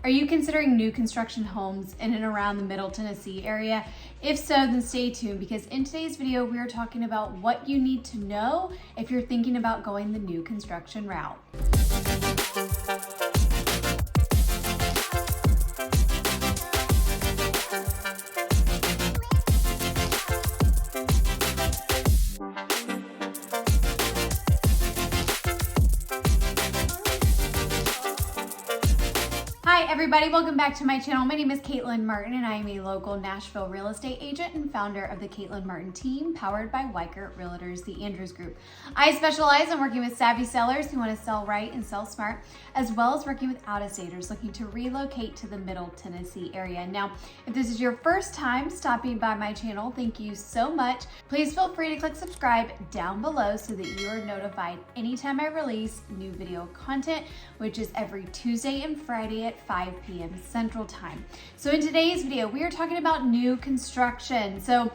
Are you considering new construction homes in and around the Middle Tennessee area? If so, then stay tuned because in today's video, we are talking about what you need to know if you're thinking about going the new construction route. Hi everybody, welcome back to my channel. My name is Caitlin Martin and I am a local Nashville real estate agent and founder of the Caitlin Martin team powered by Weichert Realtors, the Andrews Group. I specialize in working with savvy sellers who want to sell right and sell smart, as well as working with out-of-staters looking to relocate to the Middle Tennessee area. Now, if this is your first time stopping by my channel, thank you so much. Please feel free to click subscribe down below so that you are notified anytime I release new video content, which is every Tuesday and Friday at 5 p.m. Central Time. So in today's video, we are talking about new construction. So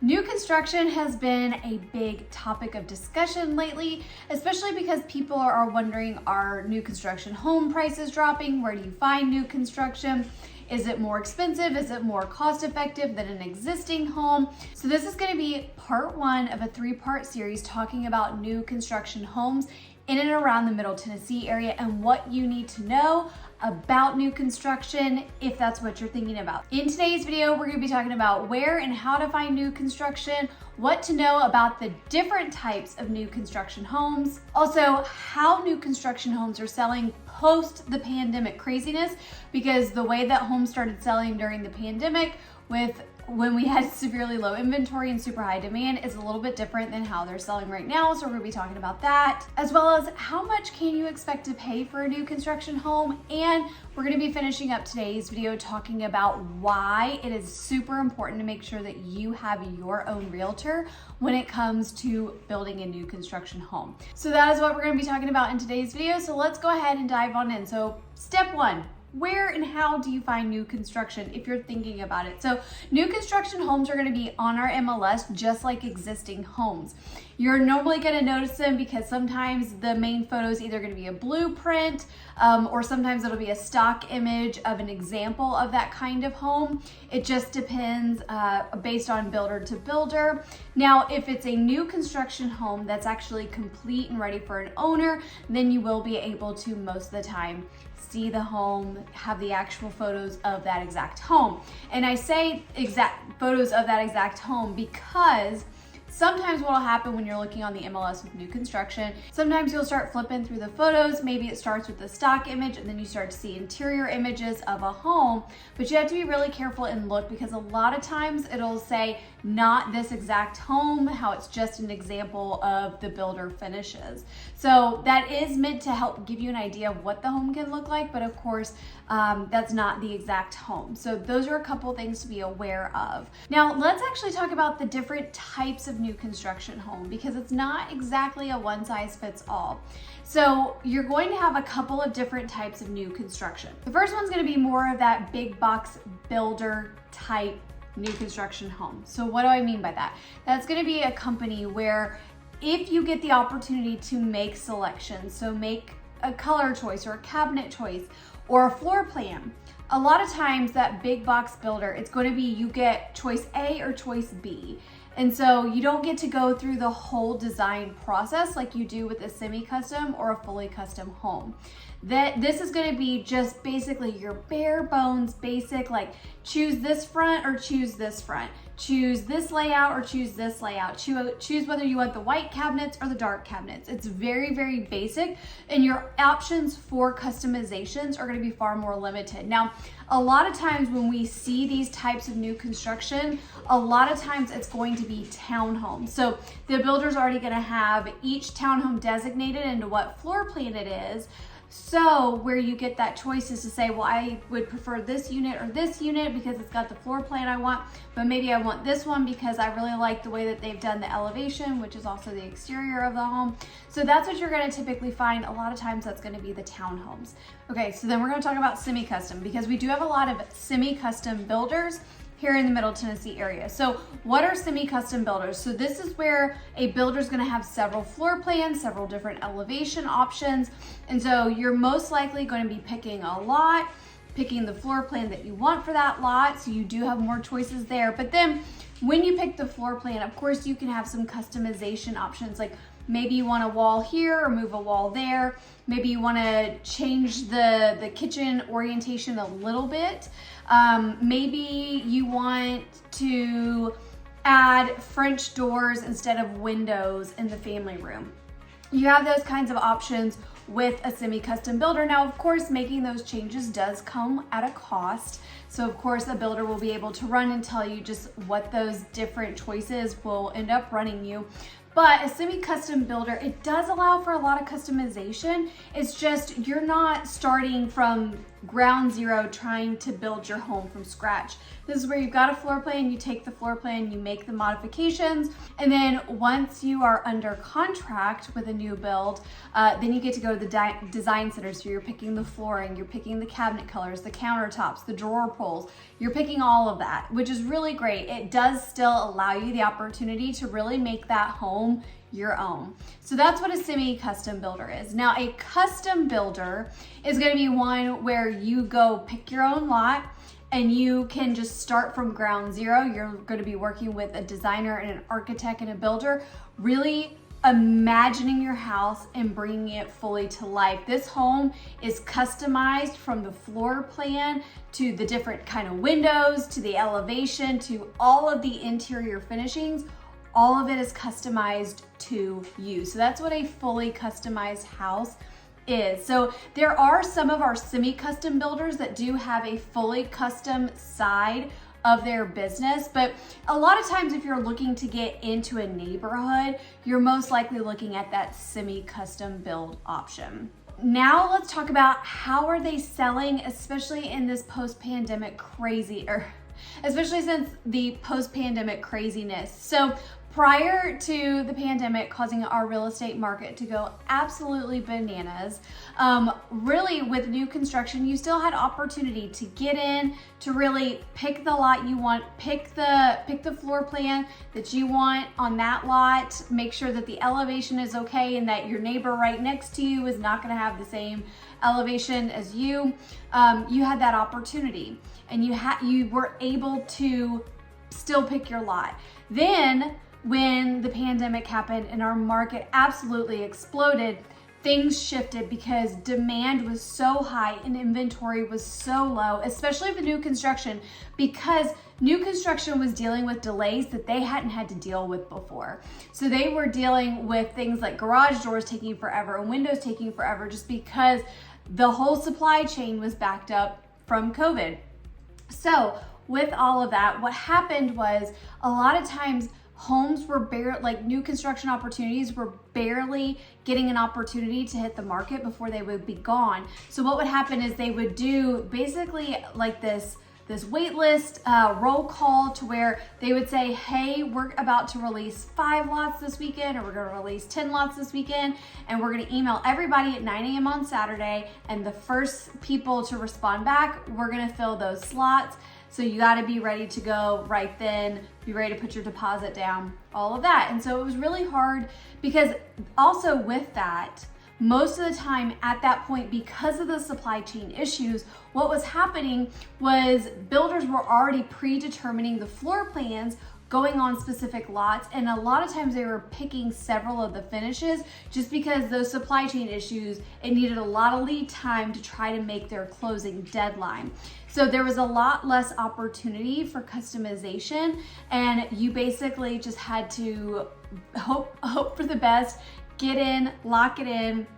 new construction has been a big topic of discussion lately, especially because people are wondering, are new construction home prices dropping? Where do you find new construction? Is it more expensive? Is it more cost effective than an existing home? So this is going to be part one of a three-part series talking about new construction homes in and around the Middle Tennessee area and what you need to know about new construction if that's what you're thinking about. In today's video, we're going to be talking about where and how to find new construction, what to know about the different types of new construction homes, also how new construction homes are selling post the pandemic craziness, because the way that homes started selling during the pandemic when we had severely low inventory and super high demand is a little bit different than how they're selling right now. So we're gonna be talking about that, as well as how much can you expect to pay for a new construction home. And we're gonna be finishing up today's video talking about why it is super important to make sure that you have your own realtor when it comes to building a new construction home. So that is what we're gonna be talking about in today's video. So let's go ahead and dive on in. So step one, where and how do you find new construction if you're thinking about it? So new construction homes are going to be on our MLS just like existing homes. You're normally going to notice them because sometimes the main photo is either going to be a blueprint or sometimes it'll be a stock image of an example of that kind of home. It just depends based on builder to builder. Now, if it's a new construction home that's actually complete and ready for an owner, then you will be able to most of the time see the home, have the actual photos of that exact home. And I say exact photos of that exact home because sometimes what will happen when you're looking on the MLS with new construction, sometimes you'll start flipping through the photos. Maybe it starts with the stock image and then you start to see interior images of a home, but you have to be really careful and look because a lot of times it'll say not this exact home, how it's just an example of the builder finishes. So that is meant to help give you an idea of what the home can look like, but of course, that's not the exact home. So those are a couple things to be aware of. Now, let's actually talk about the different types of new construction home because it's not exactly a one size fits all. So you're going to have a couple of different types of new construction. The first one's going to be more of that big box builder type new construction home. So what do I mean by that? That's going to be a company where if you get the opportunity to make selections, so make a color choice or a cabinet choice or a floor plan, a lot of times that big box builder, it's going to be you get choice A or choice B. And so you don't get to go through the whole design process like you do with a semi-custom or a fully custom home. This is going to be just basically your bare bones basic, like choose this front or choose this front, choose this layout or choose this layout, choose whether you want the white cabinets or the dark cabinets. It's very, very basic and your options for customizations are going to be far more limited. Now, a lot of times when we see these types of new construction, a lot of times it's going to be townhomes. So the builder's already going to have each townhome designated into what floor plan it is. So where you get that choice is to say, well, I would prefer this unit or this unit because it's got the floor plan I want, but maybe I want this one because I really like the way that they've done the elevation, which is also the exterior of the home. So that's what you're going to typically find. A lot of times that's going to be the townhomes. Okay, so then we're going to talk about semi-custom because we do have a lot of semi-custom builders here in the Middle Tennessee area. So what are semi-custom builders? So this is where a builder is going to have several floor plans, several different elevation options. And so you're most likely going to be picking a lot picking the floor plan that you want for that lot. So you do have more choices there. But then when you pick the floor plan, of course, you can have some customization options. Like maybe you want a wall here or move a wall there. Maybe you want to change the kitchen orientation a little bit. Maybe you want to add French doors instead of windows in the family room. You have those kinds of options with a semi-custom builder. Now, of course, making those changes does come at a cost. So of course, a builder will be able to run and tell you just what those different choices will end up running you. But a semi-custom builder, it does allow for a lot of customization. It's just you're not starting from ground zero trying to build your home from scratch. This is where you've got a floor plan, you take the floor plan, you make the modifications, and then once you are under contract with a new build, then you get to go to the design center. So you're picking the flooring, you're picking the cabinet colors, the countertops, the drawer pulls, you're picking all of that, which is really great. It does still allow you the opportunity to really make that home your own. So that's what a semi-custom builder is. Now, a custom builder is going to be one where you go pick your own lot and you can just start from ground zero. You're going to be working with a designer and an architect and a builder, really imagining your house and bringing it fully to life. This home is customized from the floor plan to the different kind of windows, to the elevation, to all of the interior finishings. All of it is customized to you. So that's what a fully customized house is. So there are some of our semi-custom builders that do have a fully custom side of their business, but a lot of times if you're looking to get into a neighborhood, you're most likely looking at that semi-custom build option. Now let's talk about how are they selling, especially in this post-pandemic especially since the post-pandemic craziness. So prior to the pandemic causing our real estate market to go absolutely bananas, really with new construction, you still had opportunity to get in, to really pick the lot you want, pick the floor plan that you want on that lot, make sure that the elevation is okay and that your neighbor right next to you is not gonna have the same elevation as you. You had that opportunity and you were able to still pick your lot. Then when the pandemic happened and our market absolutely exploded, things shifted because demand was so high and inventory was so low, especially for new construction, because new construction was dealing with delays that they hadn't had to deal with before. So they were dealing with things like garage doors taking forever and windows taking forever just because the whole supply chain was backed up from COVID. So with all of that, what happened was a lot of times homes were new construction opportunities were barely getting an opportunity to hit the market before they would be gone. So what would happen is they would do basically like this wait list roll call to where they would say, hey, we're about to release 5 lots this weekend, or we're going to release 10 lots this weekend, and we're going to email everybody at 9 a.m. on Saturday, and the first people to respond back, we're going to fill those slots. So you got to be ready to go right then, be ready to put your deposit down, all of that. And so it was really hard because also with that, most of the time at that point, because of the supply chain issues, what was happening was builders were already predetermining the floor plans going on specific lots, and a lot of times they were picking several of the finishes just because those supply chain issues, it needed a lot of lead time to try to make their closing deadline. So there was a lot less opportunity for customization, and you basically just had to hope for the best, get in, lock it in,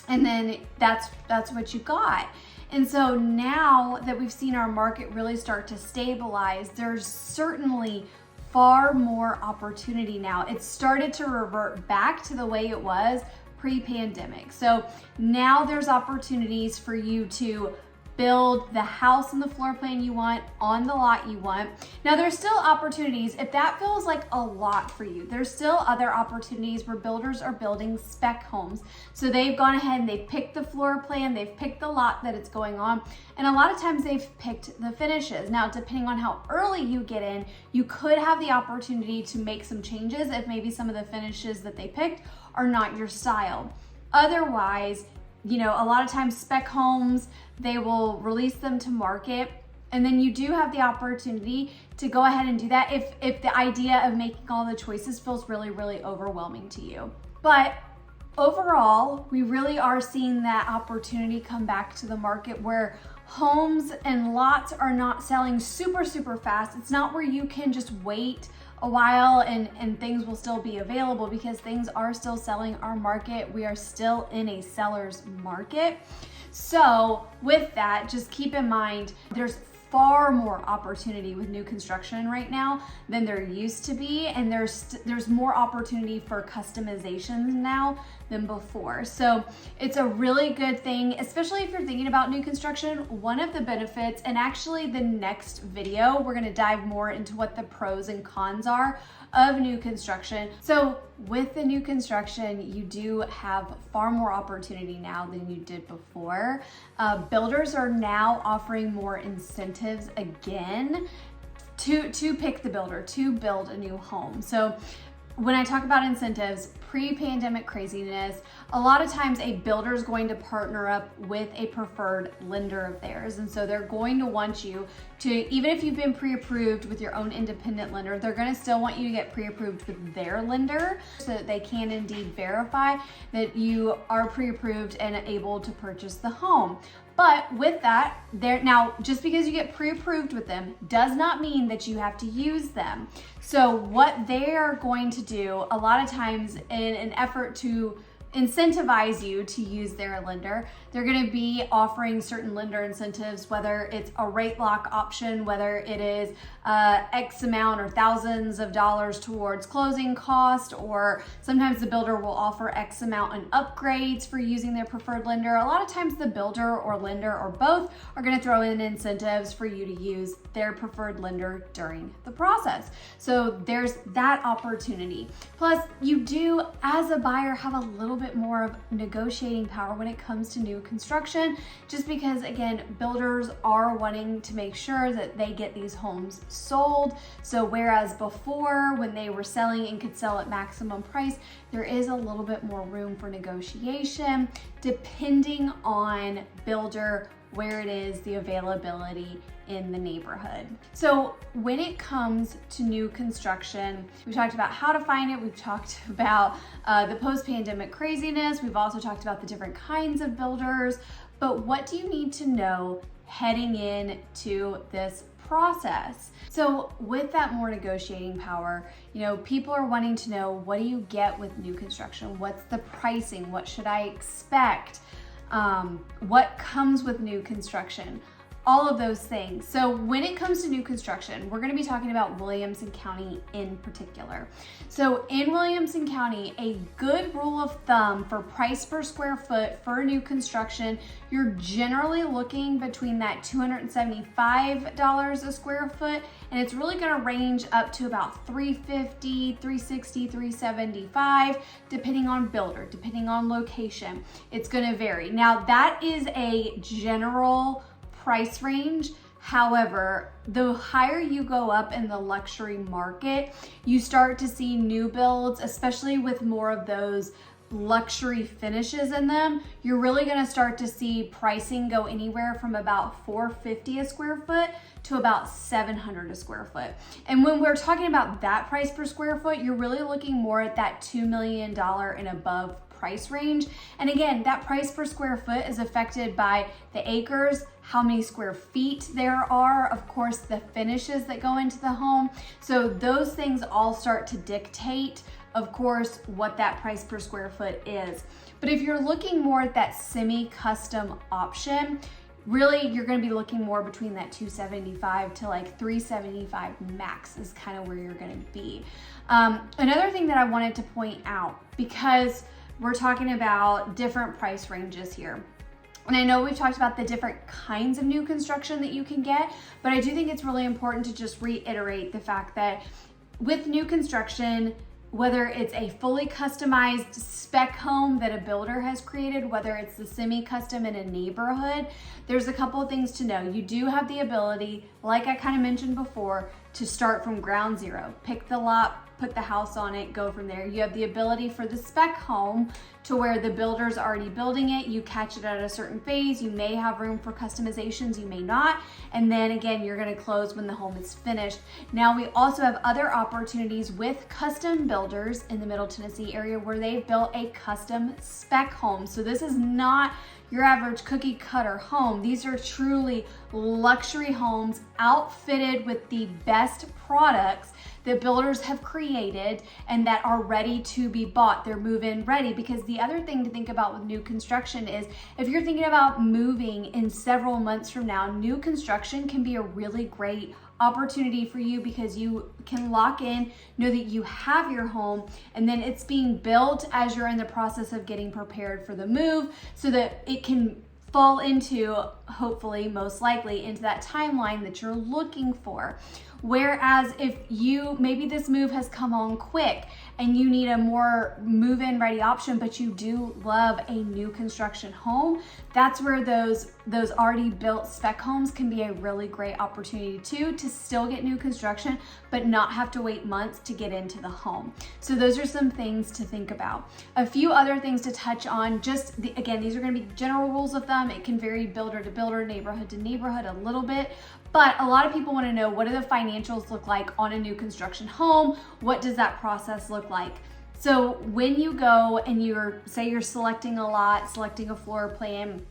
and then that's what you got. And so now that we've seen our market really start to stabilize, there's certainly far more opportunity now. It started to revert back to the way it was pre-pandemic. So now there's opportunities for you to build the house and the floor plan you want on the lot you want. Now there's still opportunities, if that feels like a lot for you, there's still other opportunities where builders are building spec homes. So they've gone ahead and they've picked the floor plan, they've picked the lot that it's going on, and a lot of times they've picked the finishes. Now, depending on how early you get in, you could have the opportunity to make some changes if maybe some of the finishes that they picked are not your style. Otherwise, a lot of times spec homes, they will release them to market. And then you do have the opportunity to go ahead and do that if the idea of making all the choices feels really, really overwhelming to you. But overall, we really are seeing that opportunity come back to the market where homes and lots are not selling super, super fast. It's not where you can just wait a while and things will still be available, because things are still selling. Our market, we are still in a seller's market. So with that, just keep in mind, there's far more opportunity with new construction right now than there used to be, and there's more opportunity for customizations now than before. So it's a really good thing, especially if you're thinking about new construction. One of the benefits, and actually the next video, we're gonna dive more into what the pros and cons are of new construction. So with the new construction, you do have far more opportunity now than you did before. Builders are now offering more incentives again to pick the builder to build a new home. So when I talk about incentives, pre-pandemic craziness, a lot of times a builder is going to partner up with a preferred lender of theirs. And so they're going to want you to, even if you've been pre-approved with your own independent lender, they're going to still want you to get pre-approved with their lender so that they can indeed verify that you are pre-approved and able to purchase the home. But with that, now just because you get pre-approved with them does not mean that you have to use them. So what they are going to do a lot of times in an effort to incentivize you to use their lender, they're going to be offering certain lender incentives, whether it's a rate lock option, whether it is X amount or thousands of dollars towards closing cost, or sometimes the builder will offer X amount in upgrades for using their preferred lender. A lot of times the builder or lender or both are going to throw in incentives for you to use their preferred lender during the process. So there's that opportunity. Plus, you do, as a buyer, have a little bit more of negotiating power when it comes to new construction, just because, again, builders are wanting to make sure that they get these homes sold. So whereas before, when they were selling and could sell at maximum price, there is a little bit more room for negotiation depending on builder, where it is, the availability in the neighborhood. So when it comes to new construction, we talked about how to find it. We've talked about the post-pandemic craziness. We've also talked about the different kinds of builders. But what do you need to know heading into this process? So with that more negotiating power, people are wanting to know, what do you get with new construction? What's the pricing? What should I expect? What comes with new construction? All of those things. So when it comes to new construction, we're going to be talking about Williamson County in particular. So in Williamson County, a good rule of thumb for price per square foot for new construction, you're generally looking between that $275 a square foot, and it's really going to range up to about $350, $360, $375, depending on builder, depending on location. It's going to vary. Now that is a general price range. However, the higher you go up in the luxury market, you start to see new builds, especially with more of those luxury finishes in them. You're really going to start to see pricing go anywhere from about $450 a square foot to about $700 a square foot. And when we're talking about that price per square foot, you're really looking more at that $2 million and above price range. And again, that price per square foot is affected by the acres, how many square feet there are, of course, the finishes that go into the home. So those things all start to dictate, of course, what that price per square foot is. But if you're looking more at that semi-custom option, really you're going to be looking more between that $275 to like $375 max is kind of where you're going to be. Another thing that I wanted to point out, because we're talking about different price ranges here. And I know we've talked about the different kinds of new construction that you can get, but I do think it's really important to just reiterate the fact that with new construction, whether it's a fully customized spec home that a builder has created, whether it's the semi-custom in a neighborhood, there's a couple of things to know. You do have the ability, like I kind of mentioned before, to start from ground zero. Pick the lot, put the house on it, go from there. You have the ability for the spec home to where the builder's already building it. You catch it at a certain phase. You may have room for customizations, you may not. And then again, you're gonna close when the home is finished. Now we also have other opportunities with custom builders in the Middle Tennessee area where they've built a custom spec home. So this is not your average cookie cutter home. These are truly luxury homes outfitted with the best products that builders have created and that are ready to be bought. They're move-in ready, because the other thing to think about with new construction is if you're thinking about moving in several months from now, new construction can be a really great opportunity for you because you can lock in, know that you have your home, and then it's being built as you're in the process of getting prepared for the move so that it can fall into, hopefully, most likely, into that timeline that you're looking for. Whereas if maybe this move has come on quick and you need a more move-in ready option, but you do love a new construction home, that's where those already built spec homes can be a really great opportunity too, to still get new construction, but not have to wait months to get into the home. So those are some things to think about. A few other things to touch on, again, these are gonna be general rules of thumb. It can vary builder to builder, neighborhood to neighborhood a little bit, but a lot of people wanna know, what do the financials look like on a new construction home? What does that process look like? So when you go and you're selecting a lot, selecting a floor plan,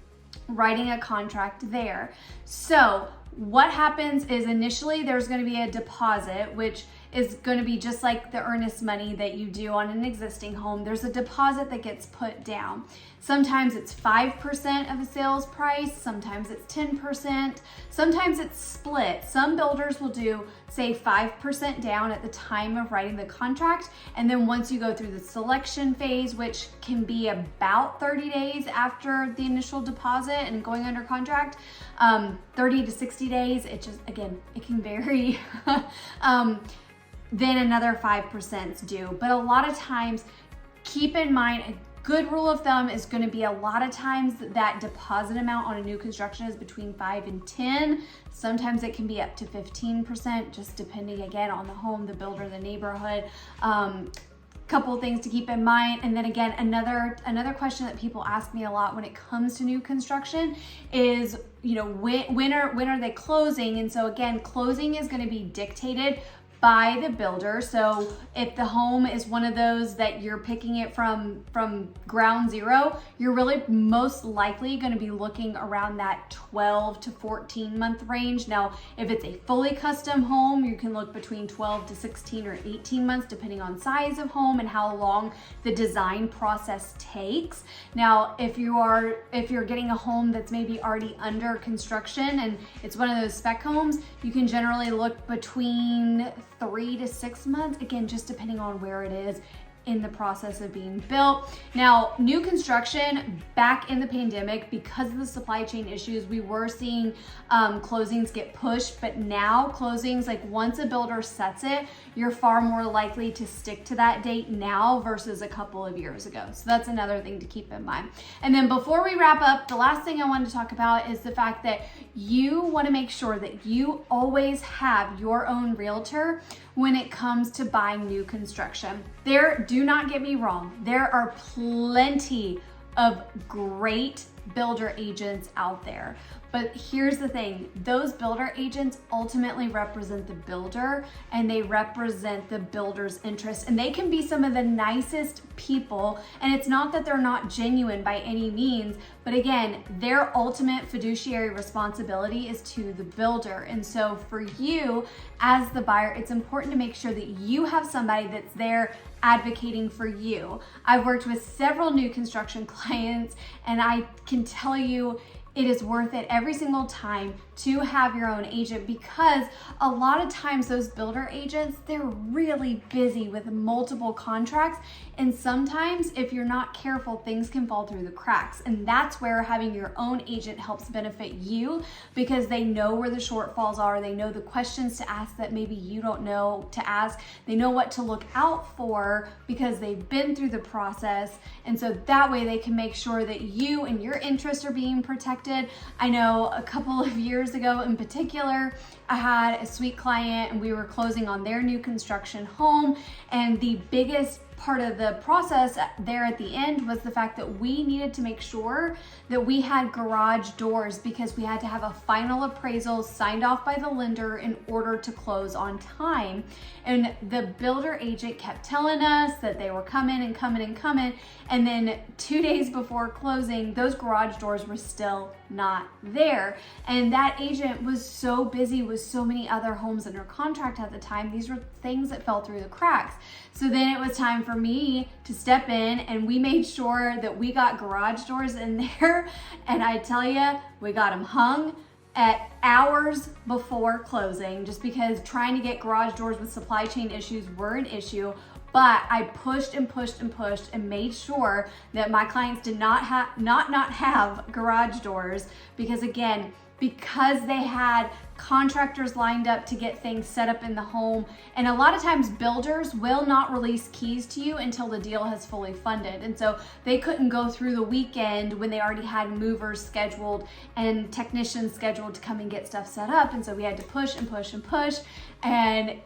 writing a contract there. So what happens is initially there's going to be a deposit, which is going to be just like the earnest money that you do on an existing home. There's a deposit that gets put down. Sometimes it's 5% of a sales price, sometimes it's 10%, sometimes it's split. Some builders will do, say, 5% down at the time of writing the contract, and then once you go through the selection phase, which can be about 30 days after the initial deposit and going under contract, 30 to 60 days, it can vary. Then another 5% is due. But a lot of times, keep in mind, a good rule of thumb is going to be a lot of times that deposit amount on a new construction is between 5 and 10. Sometimes it can be up to 15%, just depending again on the home, the builder, the neighborhood. Couple things to keep in mind. And then again, another question that people ask me a lot when it comes to new construction is, when are they closing? And so again, closing is going to be dictated by the builder. So if the home is one of those that you're picking it from ground zero, you're really most likely going to be looking around that 12 to 14 month range. Now, if it's a fully custom home, you can look between 12 to 16 or 18 months, depending on size of home and how long the design process takes. Now, if you're getting a home that's maybe already under construction and it's one of those spec homes, you can generally look between 3 to 6 months, again, just depending on where it is in the process of being built. Now, new construction back in the pandemic, because of the supply chain issues, we were seeing closings get pushed, but now closings, like once a builder sets it, you're far more likely to stick to that date now versus a couple of years ago. So that's another thing to keep in mind. And then before we wrap up, the last thing I wanted to talk about is the fact that you want to make sure that you always have your own realtor when it comes to buying new construction. Do not get me wrong, there are plenty of great builder agents out there. But here's the thing, those builder agents ultimately represent the builder and they represent the builder's interest, and they can be some of the nicest people. And it's not that they're not genuine by any means, but again, their ultimate fiduciary responsibility is to the builder. And so for you as the buyer, it's important to make sure that you have somebody that's there advocating for you. I've worked with several new construction clients, and I can tell you it is worth it every single time to have your own agent, because a lot of times those builder agents, they're really busy with multiple contracts, and sometimes if you're not careful, things can fall through the cracks. And that's where having your own agent helps benefit you, because they know where the shortfalls are, they know the questions to ask that maybe you don't know to ask, they know what to look out for because they've been through the process. And so that way they can make sure that you and your interests are being protected, impacted. I know a couple of years ago in particular, I had a sweet client and we were closing on their new construction home, and the biggest part of the process there at the end was the fact that we needed to make sure that we had garage doors because we had to have a final appraisal signed off by the lender in order to close on time. And the builder agent kept telling us that they were coming and coming and coming. And then 2 days before closing, those garage doors were still not there. And that agent was so busy with so many other homes under contract at the time. These were things that fell through the cracks. So then it was time for me to step in, and we made sure that we got garage doors in there. And I tell you, we got them hung at hours before closing, just because trying to get garage doors with supply chain issues were an issue. But I pushed and pushed and pushed and made sure that my clients did not have garage doors, because again, because they had contractors lined up to get things set up in the home. And a lot of times builders will not release keys to you until the deal has fully funded. And so they couldn't go through the weekend when they already had movers scheduled and technicians scheduled to come and get stuff set up. And so we had to push and push and push. And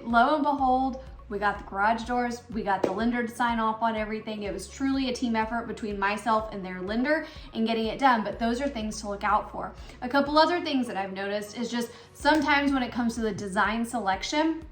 lo and behold, we got the garage doors, we got the lender to sign off on everything. It was truly a team effort between myself and their lender in getting it done, but those are things to look out for. A couple other things that I've noticed is just sometimes when it comes to the design selection,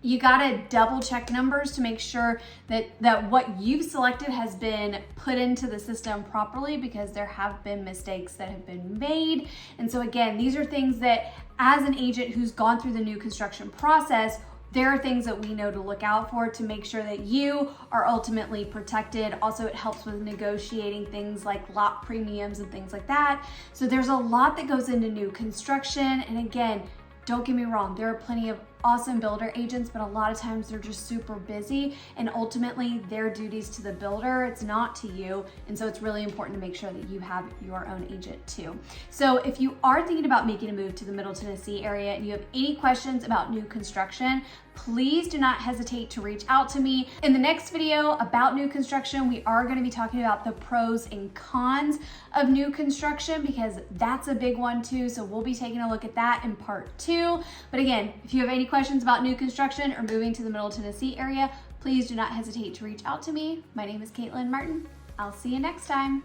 you gotta double check numbers to make sure that what you've selected has been put into the system properly, because there have been mistakes that have been made. And so again, these are things that as an agent who's gone through the new construction process, there are things that we know to look out for to make sure that you are ultimately protected. Also, it helps with negotiating things like lot premiums and things like that. So there's a lot that goes into new construction. And again, don't get me wrong, there are plenty of awesome builder agents, but a lot of times they're just super busy, and ultimately their duties to the builder, it's not to you. And so it's really important to make sure that you have your own agent too. So if you are thinking about making a move to the Middle Tennessee area and you have any questions about new construction, please do not hesitate to reach out to me. In the next video about new construction, we are going to be talking about the pros and cons of new construction, because that's a big one too. So we'll be taking a look at that in part 2. But again, if you have any questions about new construction or moving to the Middle Tennessee area, please do not hesitate to reach out to me. My name is Caitlin Martin. I'll see you next time.